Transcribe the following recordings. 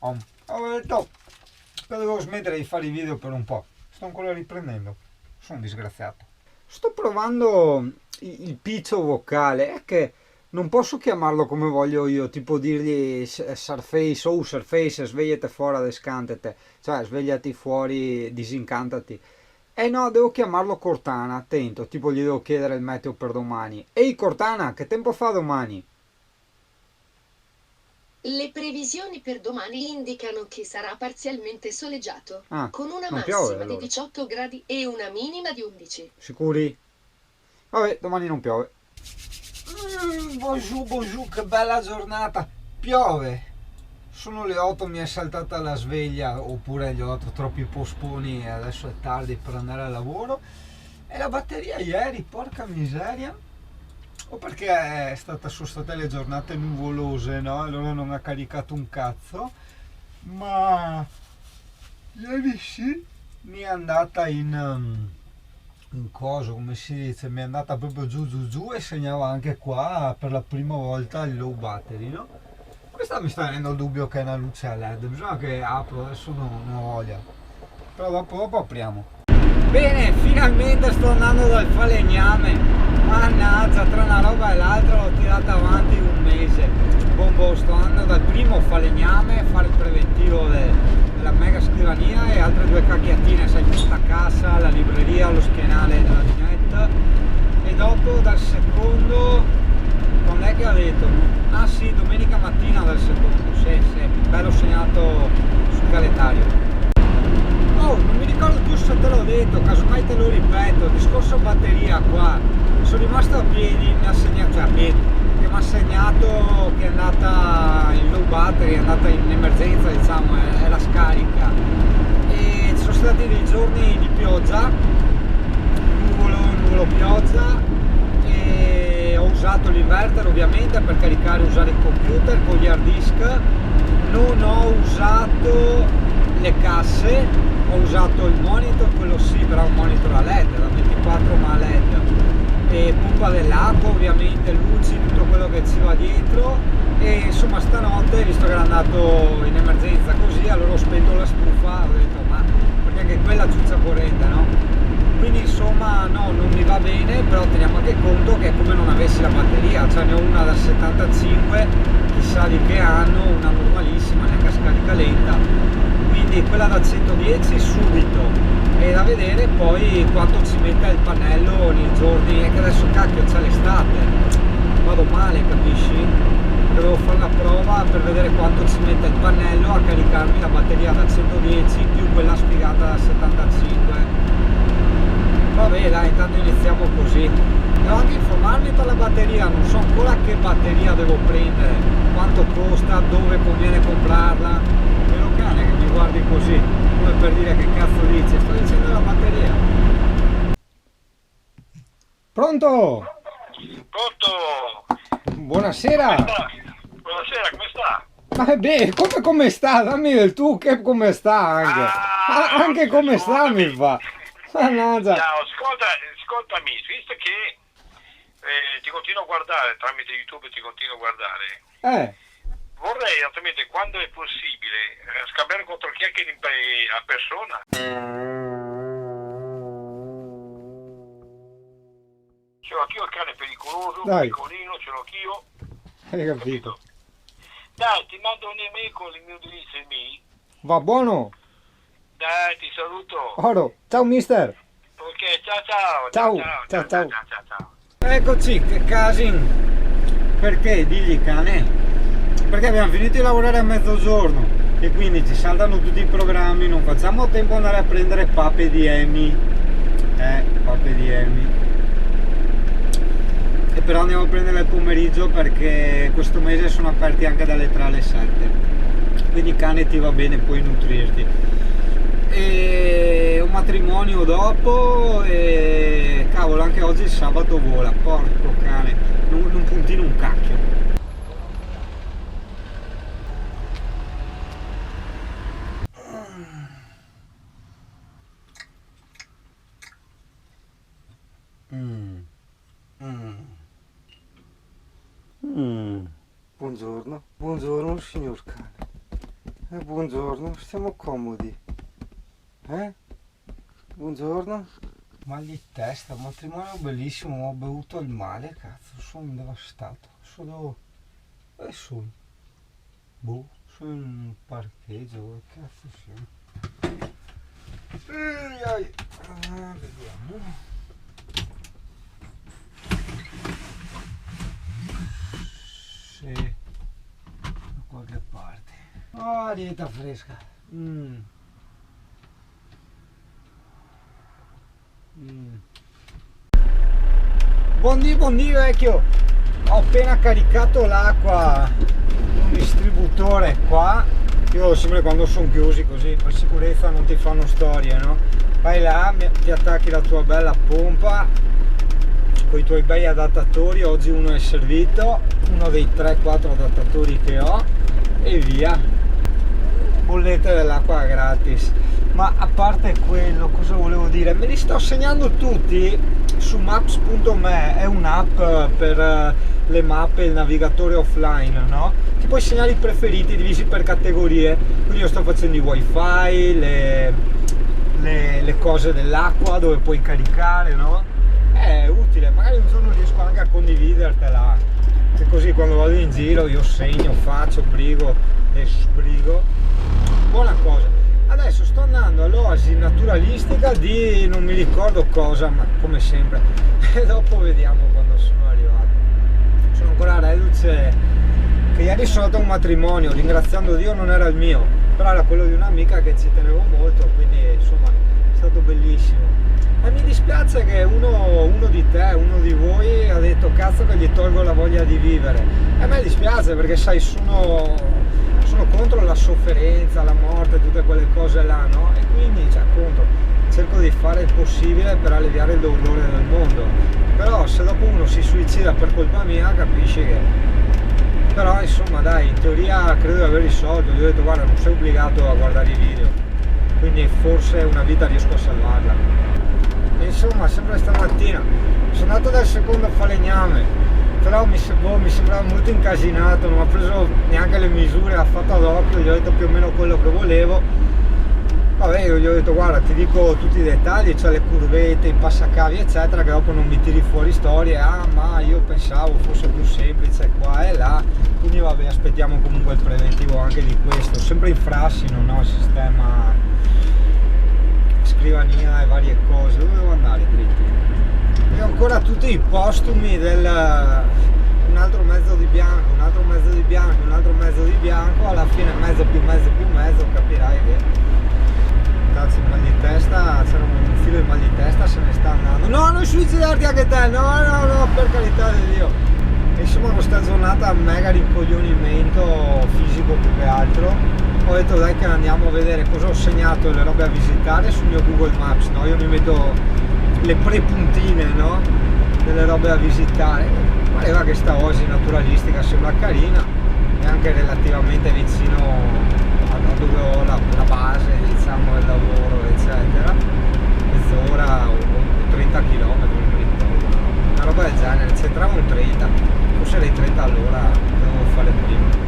Ho detto che devo smettere di fare i video per un po'. Sto ancora riprendendo. Sono disgraziato. Sto provando il piccio vocale. È che non posso chiamarlo come voglio io, tipo dirgli Surface, oh Surface, svegliati fuori, descantete. Cioè, svegliati fuori, disincantati. Eh no, devo chiamarlo Cortana, attento, tipo gli devo chiedere il meteo per domani. Ehi Cortana, che tempo fa domani? Le previsioni per domani indicano che sarà parzialmente soleggiato, Ah, con una non piove massima di allora. 18 gradi e una minima di 11. Sicuri? Vabbè, domani non piove. Bonjour, bonjour, che bella giornata. Piove. Sono le 8, mi è saltata la sveglia, oppure gli ho dato troppi posponi e adesso è tardi per andare al lavoro. E la batteria ieri, porca miseria. O perché sono state le giornate nuvolose, no? Allora non ha caricato un cazzo. Ma ieri sì, mi è andata in coso, come si dice, mi è andata proprio giù giù giù e segnava anche qua per la prima volta il low battery, no? Questa mi sta venendo il dubbio che è una luce a LED, bisogna che apro, adesso non ho voglia. Però dopo apriamo. Bene, finalmente sto andando dal falegname. Mannaggia, tra una roba e l'altra l'ho tirata avanti un mese. Boh, sto andando dal primo falegname a fare il preventivo della mega scrivania e altre due cacchiatine, sai, questa cassa, la libreria, lo schienale della vignetta. E dopo dal secondo, quando è che ho detto? Ah sì, domenica mattina dal secondo, sì, bello segnato sul calendario. Oh, non mi ricordo più se te l'ho detto, casomai te lo ripeto, discorso batteria qua, sono rimasto a piedi, mi ha segnato, cioè a piedi, che mi ha segnato che è andata in low battery, è andata in emergenza, diciamo, è la scarica. E ci sono stati dei giorni di pioggia, nuvolo pioggia, e ho usato l'inverter ovviamente per caricare e usare il computer con gli hard disk, non ho usato le casse, ho usato il monitor, quello sì, però un monitor a LED, da 24 ma a LED, e pompa dell'acqua ovviamente, luci, tutto quello che ci va dietro. E insomma stanotte, visto che era andato in emergenza così, allora ho spento la stufa, ho detto ma perché anche quella ciuccia corrente, no? Quindi insomma no, non mi va bene, però teniamo anche conto che è come non avessi la batteria, cioè ne ho una da 75, chissà di che anno, una normalissima, neanche a scarica lenta, quindi quella da 110 subito, e da vedere poi quanto ci metta il pannello nei giorni, e che adesso cacchio c'è l'estate, vado male, capisci? Devo fare la prova per vedere quanto ci mette il pannello a caricarmi la batteria da 110 più quella sfigata da 75. Vabbè dai, intanto iniziamo così. Devo anche informarmi per la batteria, non so ancora che batteria devo prendere, quanto costa, dove conviene comprarla. Vero cane che mi guardi così, come per dire che cazzo dici, sto dicendo la batteria. Pronto? Pronto? Come Buonasera. sta? Buonasera, come sta? Ma beh, come sta? Dammi del tu che come sta anche. Anche come sta mi Ascoltami. fa. Mannaggia. Ciao, ascoltami, visto che ti continuo a guardare tramite YouTube, ti continuo a guardare, Eh, vorrei altrimenti, quando è possibile, scambiare quattro chiacchiere a persona. Ce l'ho anch'io il cane pericoloso, dai, piccolino, ce l'ho anch'io, hai capito. capito? Dai, ti mando un'email con il mio indirizzo email. Va buono? Dai, ti saluto. Oro. Ciao mister. Ok, ciao ciao, ciao Ciao, ciao, ciao, ciao ciao ciao. ciao ciao. Ciao. Eccoci, che casin. Perché digli cane? Perché abbiamo finito di lavorare a mezzogiorno e quindi ci saltano tutti i programmi, non facciamo tempo ad andare a prendere pape di Emi. Pape di Emi. E però andiamo a prendere il pomeriggio perché questo mese sono aperti anche dalle 3 alle 7. Quindi cane ti va bene, puoi nutrirti. E un matrimonio dopo e cavolo, anche oggi il sabato vola, porco cane, non puntino un cacchio. Mm. Mm. Mm. Buongiorno, buongiorno signor cane. Buongiorno, stiamo comodi. Buongiorno. Mal di testa, matrimonio bellissimo, ma ho bevuto il male, cazzo, sono devastato. Sono... Dove sono? Boh, sono in un parcheggio, dove cazzo siamo? Vediamo. Sì, da qualche parte. Oh, dieta fresca. Buondì vecchio, ho appena caricato l'acqua in un distributore qua. Io sempre quando sono chiusi così per sicurezza non ti fanno storie, no? Vai là, ti attacchi la tua bella pompa con i tuoi bei adattatori. Oggi uno è servito, uno dei 3-4 adattatori che ho, e via, bollette dell'acqua gratis. Ma a parte quello, cosa volevo dire? Me li sto segnando tutti su maps.me, è un'app per le mappe e il navigatore offline, no? Ti puoi segnare i preferiti divisi per categorie, quindi io sto facendo i wifi, le cose dell'acqua dove puoi caricare, no? È utile, magari un giorno riesco anche a condividertela, che così quando vado in giro io segno, faccio, brigo e sbrigo. Buona cosa. Adesso sto andando all'oasi naturalistica di non mi ricordo cosa, ma come sempre, e dopo vediamo quando sono arrivato. Sono ancora reduce che ieri sono andato a un matrimonio, ringraziando Dio non era il mio, però era quello di un'amica che ci tenevo molto, quindi insomma è stato bellissimo. E mi dispiace che uno di te, uno di voi ha detto cazzo che gli tolgo la voglia di vivere. E a me dispiace perché sai, sono contro la sofferenza, la morte, tutte quelle cose là, no? E quindi cerco di fare il possibile per alleviare il dolore del mondo. Però se dopo uno si suicida per colpa mia, capisci che... Però insomma dai, in teoria credo di aver risolto. Gli ho detto guarda, non sei obbligato a guardare i video, quindi forse una vita riesco a salvarla. E insomma, sempre stamattina sono andato dal secondo falegname, però mi sembrava molto incasinato, non ha preso neanche le misure, ha fatto ad occhio, gli ho detto più o meno quello che volevo. Vabbè, io gli ho detto guarda, ti dico tutti i dettagli, cioè le curvette, i passacavi eccetera, che dopo non mi tiri fuori storie, ma io pensavo fosse più semplice qua e là, quindi vabbè, aspettiamo comunque il preventivo anche di questo, sempre in Frassino, no? Il sistema scrivania e varie cose. Dove devo andare dritti? E ancora tutti i postumi del un altro mezzo di bianco, un altro mezzo di bianco, un altro mezzo di bianco, alla fine mezzo più mezzo più mezzo, capirai che cazzo, il mal di testa, c'era un filo di mal di testa, se ne sta andando. No, non suicidarti anche te, no, per carità di Dio. E insomma questa giornata mega rincoglionimento fisico più che altro. Ho detto dai che andiamo a vedere cosa ho segnato, le robe a visitare sul mio Google Maps, no? Io mi metto le prepuntine, no? Delle robe a visitare. Pareva che sta oasi naturalistica sembra carina e anche relativamente vicino a dove ho la base, diciamo, del lavoro, eccetera. Mezz'ora o 30 km, non mi ricordo, una roba del genere, c'entrava un 30, forse dei 30 all'ora dovevo fare prima.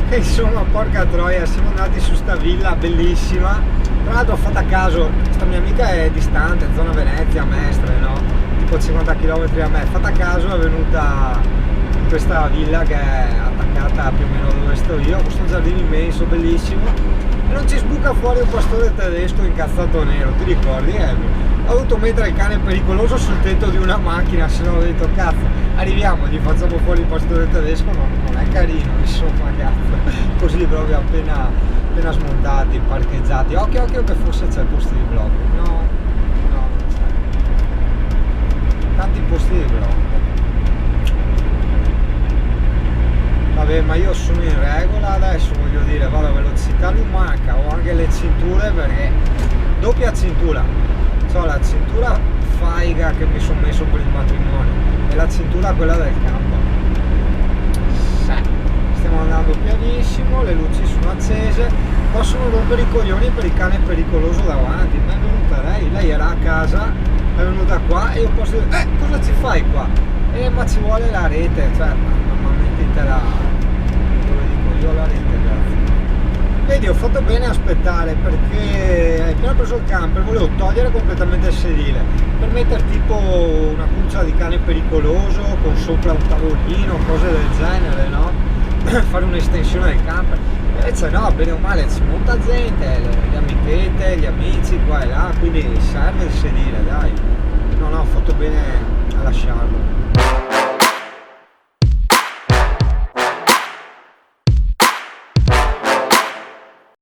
E insomma, porca troia, siamo andati su sta villa bellissima. Tra l'altro ho fatto a caso, questa mia amica è distante, zona Venezia, Mestre, no? Tipo 50 km a me. Fatta a caso è venuta in questa villa che è attaccata più o meno dove sto io, questo giardino immenso, bellissimo, e non ci sbuca fuori un pastore tedesco incazzato nero, ti ricordi? Ho dovuto mettere il cane pericoloso sul tetto di una macchina, se no ho detto cazzo, arriviamo, gli facciamo fuori il pastore tedesco, no, non è carino, insomma, cazzo, così proprio appena smontati, parcheggiati, occhio che forse c'è il posto di blocco, no, non c'è, tanti posti di blocco. Vabbè, ma io sono in regola adesso, voglio dire, vado a velocità lumaca, ho anche le cinture perché doppia cintura, ho la cintura faiga che mi sono messo per il matrimonio e la cintura quella del campo. Stiamo andando pianissimo, le luci sono accese, possono rompere i coglioni per il cane pericoloso davanti. Ma è venuta lei era a casa, è venuta qua e io posso dire cosa ci fai qua? Ma ci vuole la rete, cioè ma mettitela dove dico io, la rete Vedi, ho fatto bene a aspettare perché appena preso il camper volevo togliere completamente il sedile per mettere tipo una cuccia di cane pericoloso con sopra un tavolino, cose del genere, no? Fare un'estensione del camper. Invece no, bene o male c'è molta gente, le amichette, gli amici qua e là, quindi serve il sedile, dai. No, ho fatto bene a lasciarlo.